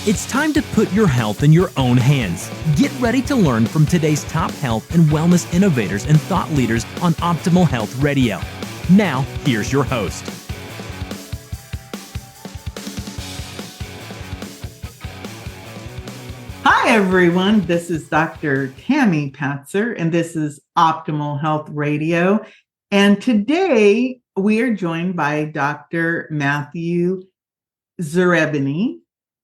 It's time to put your health in your own hands. Get ready to learn from today's top health and wellness innovators and thought leaders on Optimal Health Radio. Now, here's your host. Hi, everyone. This is Dr. Tammy Patzer, and this is Optimal Health Radio. And today we are joined by Dr. Matthew Zerebny,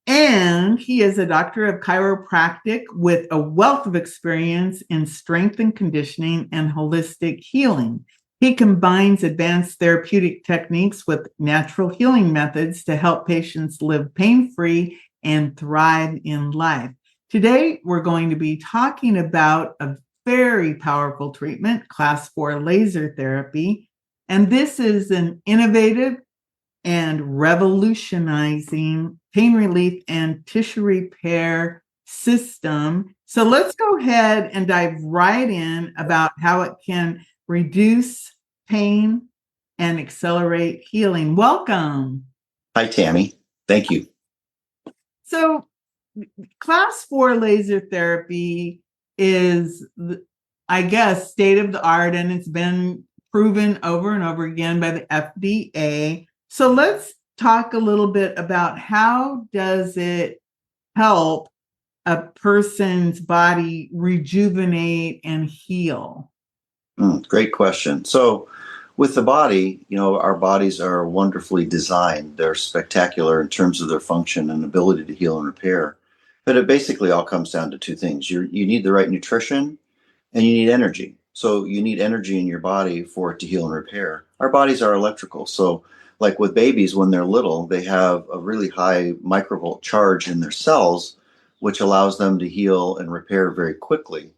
and he is a doctor of chiropractic with a wealth of experience in strength and conditioning and holistic healing. He combines advanced therapeutic techniques with natural healing methods to help patients live pain-free and thrive in life. Today, we're going to be talking about a very powerful treatment, Class 4 laser therapy. And this is an innovative and revolutionizing pain relief and tissue repair system. So let's go ahead and dive right in about how it can reduce pain and accelerate healing. Welcome. Hi, Tammy. Thank you. So Class 4 laser therapy is, I guess, state of the art, and it's been proven over and over again by the FDA. So let's talk a little bit about how does it help a person's body rejuvenate and heal? Great question. So with the body, our bodies are wonderfully designed. They're spectacular in terms of their function and ability to heal and repair. But it basically all comes down to two things. You need the right nutrition and you need energy. So you need energy in your body for it to heal and repair. Our bodies are electrical. So like with babies, when they're little, they have a really high microvolt charge in their cells, which allows them to heal and repair very quickly.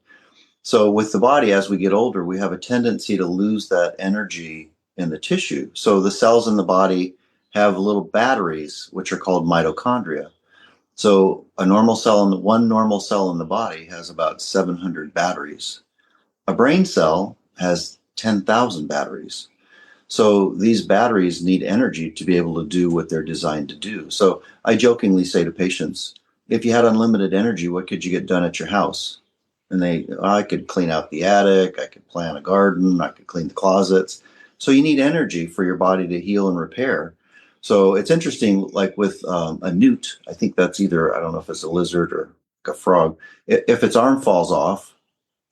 So with the body, as we get older, we have a tendency to lose that energy in the tissue. So the cells in the body have little batteries, which are called mitochondria. So one normal cell in the body has about 700 batteries. A brain cell has 10,000 batteries. So these batteries need energy to be able to do what they're designed to do. So I jokingly say to patients, if you had unlimited energy, what could you get done at your house? And I could clean out the attic, I could plant a garden, I could clean the closets. So you need energy for your body to heal and repair. So it's interesting, like with a newt, I think that's either, I don't know if it's a lizard or a frog. If its arm falls off,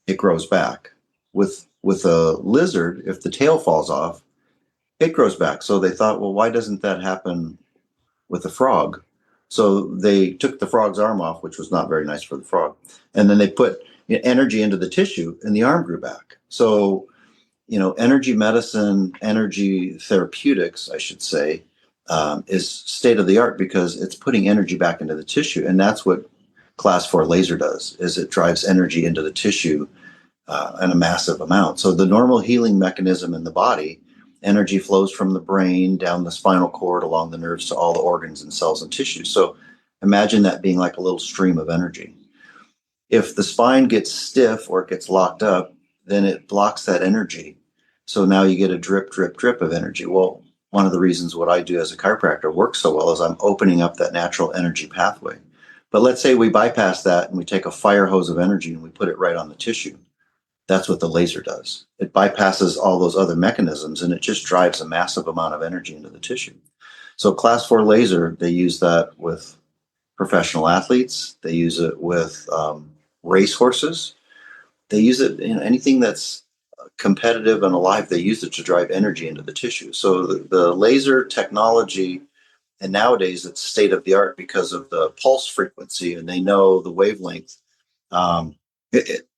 it grows back. With a lizard, if the tail falls off, it grows back. So they thought, well, why doesn't that happen with a frog? So they took the frog's arm off, which was not very nice for the frog. And then they put energy into the tissue and the arm grew back. So, energy medicine, energy therapeutics, I should say, is state of the art because it's putting energy back into the tissue. And that's what Class 4 laser does, is it drives energy into the tissue in a massive amount. So the normal healing mechanism in the body, energy flows from the brain down the spinal cord along the nerves to all the organs and cells and tissues. So imagine that being like a little stream of energy. If the spine gets stiff or it gets locked up, then it blocks that energy. So now you get a drip, drip, drip of energy. Well, one of the reasons what I do as a chiropractor works so well is I'm opening up that natural energy pathway. But let's say we bypass that and we take a fire hose of energy and we put it right on the tissue. That's what the laser does. It bypasses all those other mechanisms and it just drives a massive amount of energy into the tissue. So Class 4 laser, they use that with professional athletes. They use it with race horses. They use it in anything that's competitive and alive. They use it to drive energy into the tissue. So the laser technology, and nowadays it's state of the art because of the pulse frequency and they know the wavelength.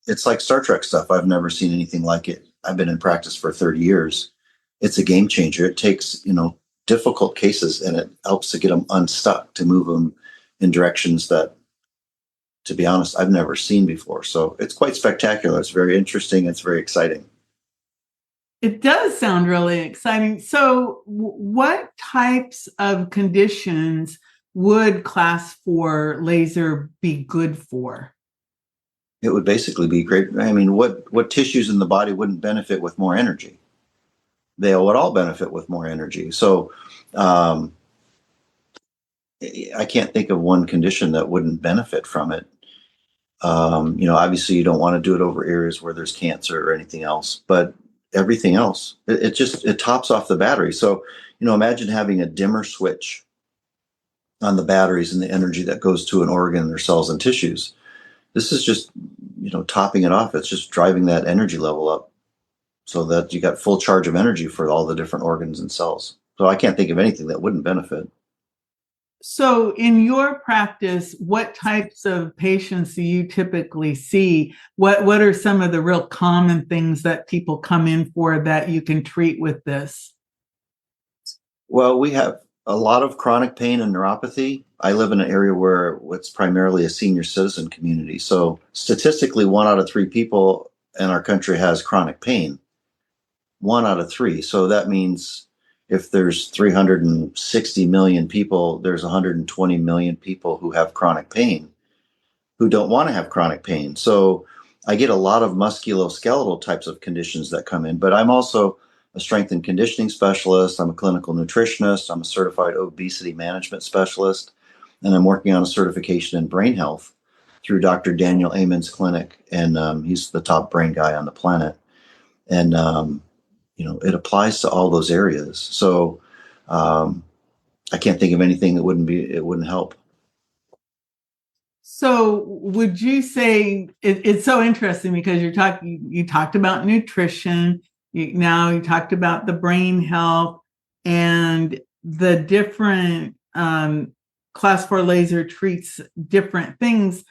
It's like Star Trek stuff. I've never seen anything like it. I've been in practice for 30 years. It's a game changer. It takes, difficult cases and it helps to get them unstuck, to move them in directions that, to be honest, I've never seen before. So it's quite spectacular. It's very interesting. It's very exciting. It does sound really exciting. So what types of conditions would Class 4 laser be good for? It would basically be great. I mean, what tissues in the body wouldn't benefit with more energy? They would all benefit with more energy. So I can't think of one condition that wouldn't benefit from it. Obviously you don't want to do it over areas where there's cancer or anything else, but everything else, it tops off the battery. So, imagine having a dimmer switch on the batteries and the energy that goes to an organ or cells and tissues. This is just, topping it off. It's just driving that energy level up so that you got full charge of energy for all the different organs and cells. So I can't think of anything that wouldn't benefit. So, in your practice, what types of patients do you typically see? What are some of the real common things that people come in for that you can treat with this? Well, we have a lot of chronic pain and neuropathy. I live in an area where it's primarily a senior citizen community. So statistically, 1 out of 3 people in our country has chronic pain. 1 out of 3. So that means if there's 360 million people, there's 120 million people who have chronic pain, who don't want to have chronic pain. So I get a lot of musculoskeletal types of conditions that come in, but I'm also a strength and conditioning specialist. I'm a clinical nutritionist. I'm a certified obesity management specialist, and I'm working on a certification in brain health through Dr. Daniel Amen's clinic, and he's the top brain guy on the planet. And it applies to all those areas. So I can't think of anything that wouldn't help. So, would you say it's so interesting because you talked about nutrition, now you talked about the brain health and the different class 4 laser treats different things.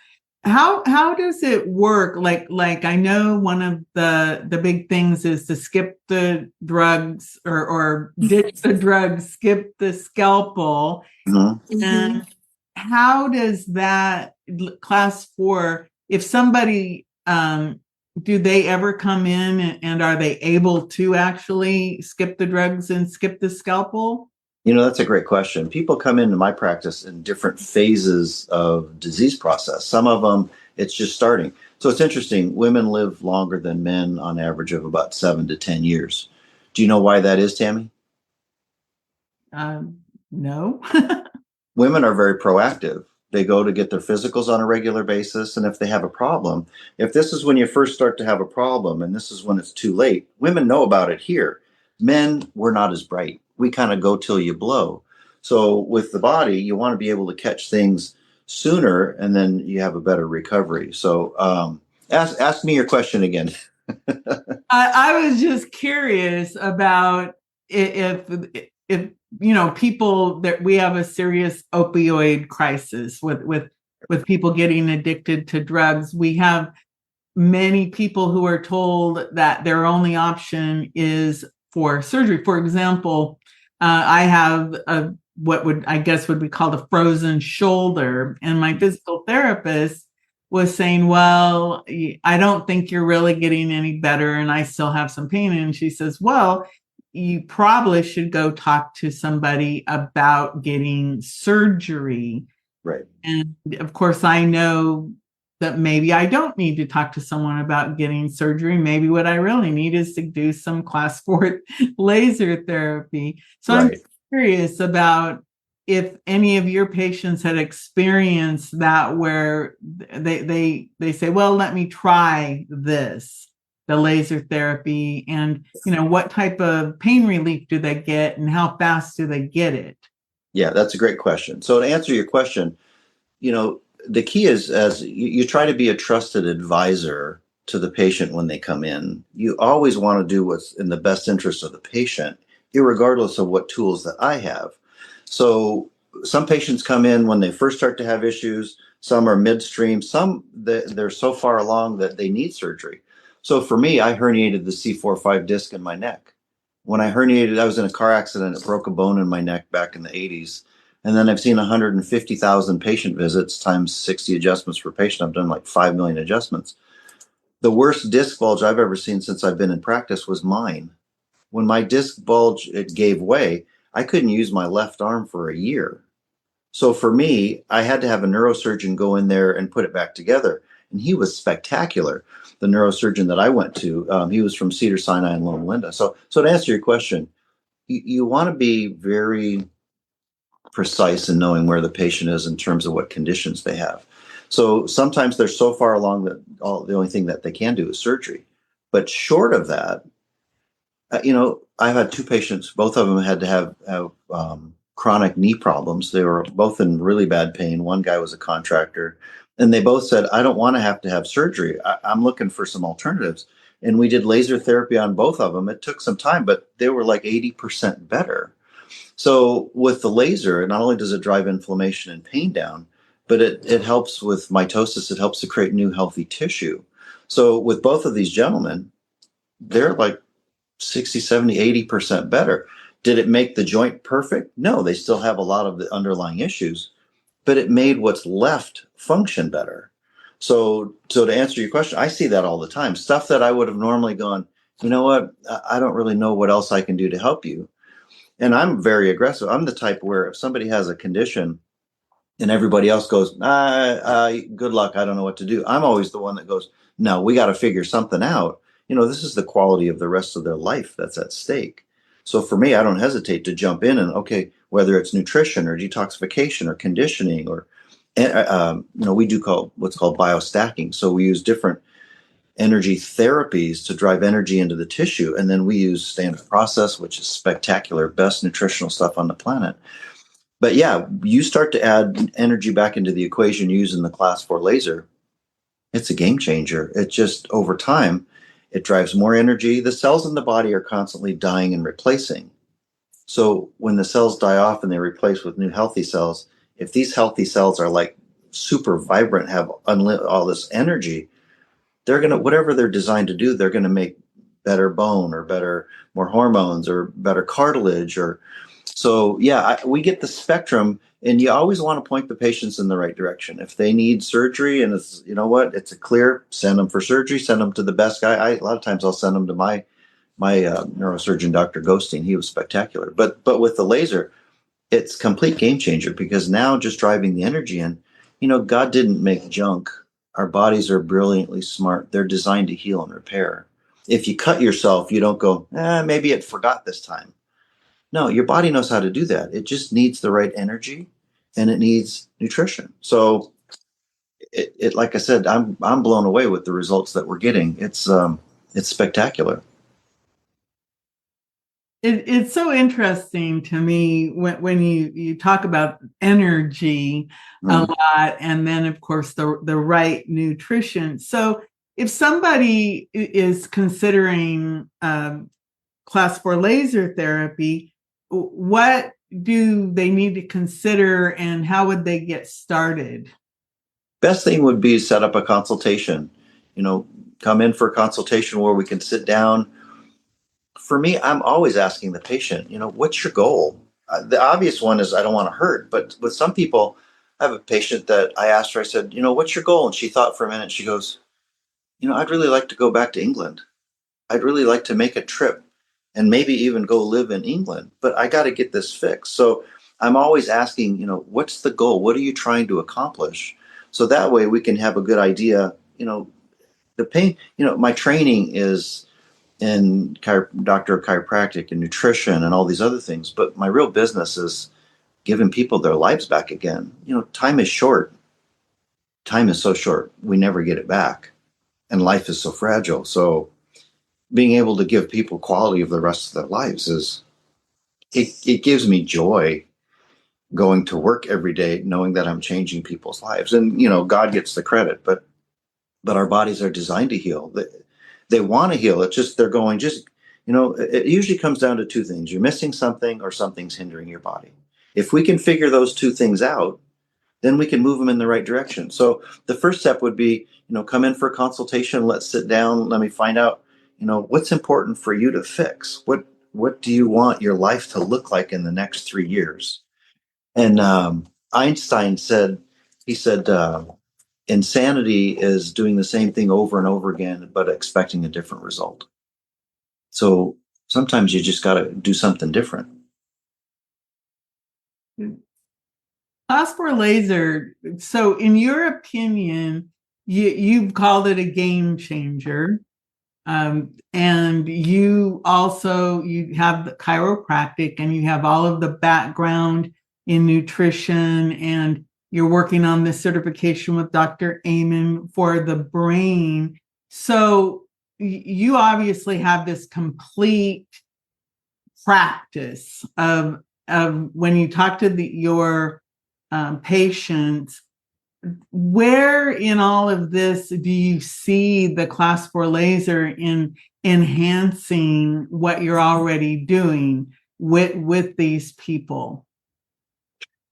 How does it work? Like I know one of the big things is to skip the drugs or ditch the drugs, skip the scalpel. Mm-hmm. And how does that class 4, if somebody, do they ever come in and are they able to actually skip the drugs and skip the scalpel? That's a great question. People come into my practice in different phases of disease process. Some of them, it's just starting. So it's interesting. Women live longer than men on average of about 7 to 10 years. Do you know why that is, Tammy? No. Women are very proactive. They go to get their physicals on a regular basis. And if they have a problem, if this is when you first start to have a problem and this is when it's too late, women know about it here. Men, we're not as bright. We kind of go till you blow. So with the body, you want to be able to catch things sooner and then you have a better recovery. So ask me your question again. I was just curious about if people, that we have a serious opioid crisis with people getting addicted to drugs. We have many people who are told that their only option is for surgery. For example, I have what would be called a frozen shoulder, and my physical therapist was saying, well, I don't think you're really getting any better and I still have some pain. And she says, well, you probably should go talk to somebody about getting surgery. Right. And of course, I know that maybe I don't need to talk to someone about getting surgery. Maybe what I really need is to do some class 4 laser therapy. So right. I'm curious about if any of your patients had experienced that, where they say, well, let me try this, the laser therapy, and what type of pain relief do they get and how fast do they get it? Yeah, that's a great question. So to answer your question, the key is, as you try to be a trusted advisor to the patient when they come in, you always want to do what's in the best interest of the patient, irregardless of what tools that I have. So some patients come in when they first start to have issues. Some are midstream. Some they're so far along that they need surgery. So for me, I herniated the C4-5 disc in my neck. When I herniated, I was in a car accident. It broke a bone in my neck back in the 80s. And then I've seen 150,000 patient visits times 60 adjustments per patient. I've done like 5 million adjustments. The worst disc bulge I've ever seen since I've been in practice was mine. When my disc bulge, it gave way, I couldn't use my left arm for a year. So for me, I had to have a neurosurgeon go in there and put it back together. And he was spectacular. The neurosurgeon that I went to, he was from Cedars-Sinai and Loma Linda. So to answer your question, you want to be very precise in knowing where the patient is in terms of what conditions they have. So sometimes they're so far along that the only thing that they can do is surgery. But short of that, I've had two patients. Both of them had to have chronic knee problems. They were both in really bad pain. One guy was a contractor, and they both said, "I don't want to have surgery. I'm looking for some alternatives." And we did laser therapy on both of them. It took some time, but they were like 80% better. So with the laser, not only does it drive inflammation and pain down, but it helps with mitosis. It helps to create new healthy tissue. So with both of these gentlemen, they're like 60, 70, 80% better. Did it make the joint perfect? No, they still have a lot of the underlying issues, but it made what's left function better. So to answer your question, I see that all the time. Stuff that I would have normally gone, you know what, I don't really know what else I can do to help you. And I'm very aggressive. I'm the type where if somebody has a condition and everybody else goes, good luck, I don't know what to do, I'm always the one that goes, no, we got to figure something out. This is the quality of the rest of their life that's at stake. So for me, I don't hesitate to jump in and, okay, whether it's nutrition or detoxification or conditioning or, we do what's called biostacking. So we use different energy therapies to drive energy into the tissue. And then we use standard process, which is spectacular, best nutritional stuff on the planet. But yeah, you start to add energy back into the equation using the class 4 laser. It's a game changer. It just, over time, it drives more energy. The cells in the body are constantly dying and replacing. So when the cells die off and they replace with new healthy cells, if these healthy cells are like super vibrant, have all this energy, they're going to, whatever they're designed to do, they're going to make better bone or more hormones or better cartilage. So yeah, we get the spectrum, and you always want to point the patients in the right direction. If they need surgery and it's, it's a clear, send them for surgery, send them to the best guy. A lot of times I'll send them to my neurosurgeon, Dr. Ghosting. He was spectacular. But with the laser, it's complete game changer, because now just driving the energy in, God didn't make junk. Our bodies are brilliantly smart. They're designed to heal and repair. If you cut yourself, you don't go, maybe it forgot this time. No, your body knows how to do that. It just needs the right energy, and it needs nutrition. So it like I said, I'm blown away with the results that we're getting. It's spectacular. It's so interesting to me when you talk about energy a lot, and then of course the right nutrition. So if somebody is considering class 4 laser therapy, what do they need to consider, and how would they get started? Best thing would be to set up a consultation. Come in for a consultation where we can sit down. For me, I'm always asking the patient, what's your goal? The obvious one is I don't want to hurt, but with some people, I have a patient that I asked her, I said, what's your goal? And she thought for a minute. She goes, I'd really like to go back to England. I'd really like to make a trip and maybe even go live in England, but I got to get this fixed. So I'm always asking, what's the goal? What are you trying to accomplish? So that way we can have a good idea. The pain, my training is in doctor of chiropractic and nutrition and all these other things, but my real business is giving people their lives back again. Time is short. Time is so short. We never get it back. And life is so fragile. So being able to give people quality of the rest of their lives it gives me joy going to work every day, knowing that I'm changing people's lives. And, God gets the credit, but our bodies are designed to heal. They want to heal. It's just, they're going, it usually comes down to two things. You're missing something, or something's hindering your body. If we can figure those two things out, then we can move them in the right direction. So the first step would be, come in for a consultation. Let's sit down. Let me find out, what's important for you to fix. What do you want your life to look like in the next 3 years? And Einstein said, insanity is doing the same thing over and over again, but expecting a different result. So sometimes you just got to do something different. Class 4 laser. So in your opinion, you've called it a game changer. And you have the chiropractic, and you have all of the background in nutrition, and you're working on this certification with Dr. Amen for the brain. So you obviously have this complete practice of when you talk to your patients. Where in all of this do you see the class 4 laser in enhancing what you're already doing with these people?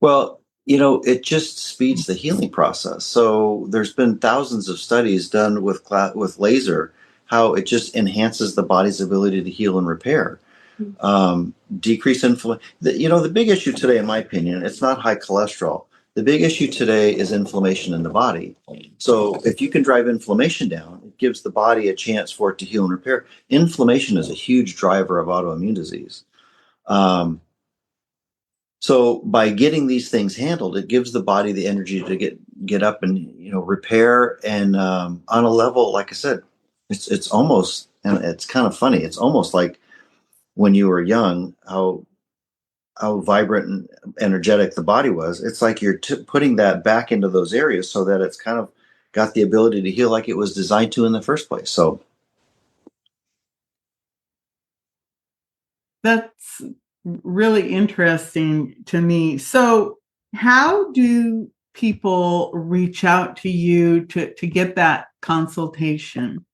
Well, it just speeds the healing process. So there's been thousands of studies done with laser, how it just enhances the body's ability to heal and repair. Decrease inflammation. The big issue today, in my opinion, it's not high cholesterol. The big issue today is inflammation in the body. So if you can drive inflammation down, it gives the body a chance for it to heal and repair. Inflammation is a huge driver of autoimmune disease. So by getting these things handled, it gives the body the energy to get up and repair. And on a level, like I said, it's almost, and it's kind of funny. It's almost like when you were young, how vibrant and energetic the body was. It's like you're putting that back into those areas so that it's kind of got the ability to heal like it was designed to in the first place. So that's really interesting to me. So how do people reach out to you to get that consultation?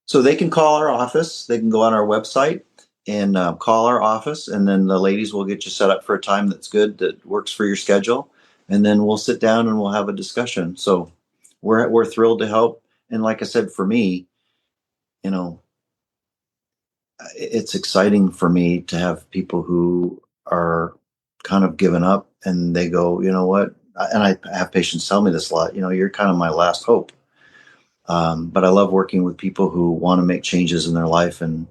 So they can call our office. They can go on our website and call our office, and then the ladies will get you set up for a time that's good, that works for your schedule, and then we'll sit down and we'll have a discussion. So we're thrilled to help. And like I said, for me, it's exciting for me to have people who are kind of given up and they go, you know what? And I have patients tell me this a lot, you're kind of my last hope. But I love working with people who want to make changes in their life and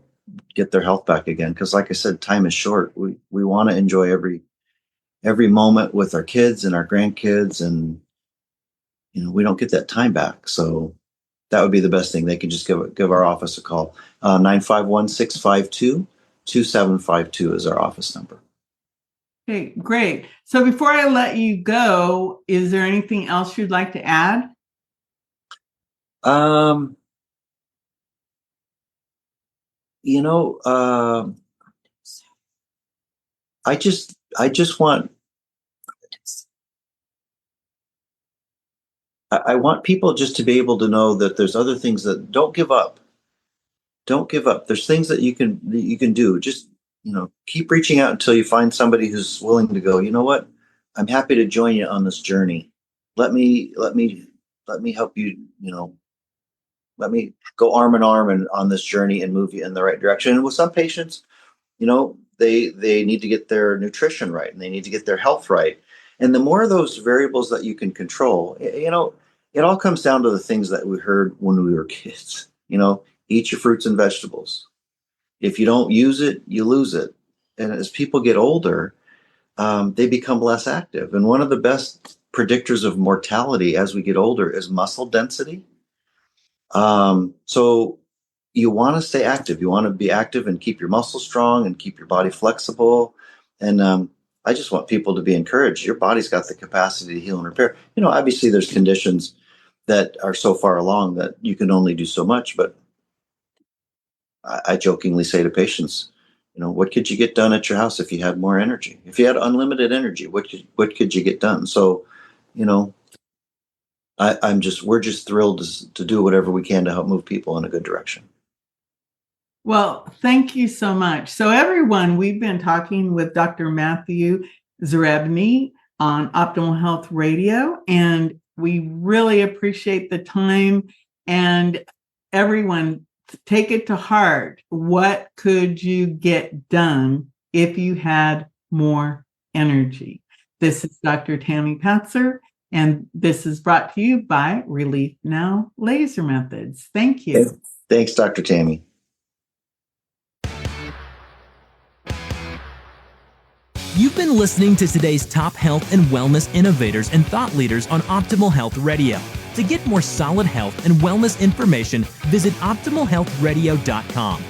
get their health back again. Because like I said, time is short. We want to enjoy every moment with our kids and our grandkids, and we don't get that time back. So that would be the best thing. They can just give our office a call. 951-652-2752 is our office number. Okay, great. So before I let you go, is there anything else you'd like to add? I just want, I want people just to be able to know that there's other things that don't give up. Don't give up. There's things that you can do. Just, keep reaching out until you find somebody who's willing to go, you know what? I'm happy to join you on this journey. Let me help you, let me go arm in arm and on this journey and move you in the right direction. And with some patients, they need to get their nutrition right and they need to get their health right. And the more of those variables that you can control, it all comes down to the things that we heard when we were kids. Eat your fruits and vegetables. If you don't use it, you lose it. And as people get older, they become less active. And one of the best predictors of mortality as we get older is muscle density. So you want to stay active. You want to be active and keep your muscles strong and keep your body flexible. And I just want people to be encouraged. Your body's got the capacity to heal and repair. Obviously there's conditions that are so far along that you can only do so much. But I jokingly say to patients, what could you get done at your house if you had more energy? If you had unlimited energy, what could you get done? So, we're just thrilled to do whatever we can to help move people in a good direction. Well, thank you so much. So everyone, we've been talking with Dr. Matthew Zerebny on Optimal Health Radio, and we really appreciate the time. And everyone, take it to heart. What could you get done if you had more energy? This is Dr. Tammy Patzer, and this is brought to you by Relief Now Laser Methods. Thank you. Thanks, Dr. Tammy. You've been listening to today's top health and wellness innovators and thought leaders on Optimal Health Radio. To get more solid health and wellness information, visit optimalhealthradio.com.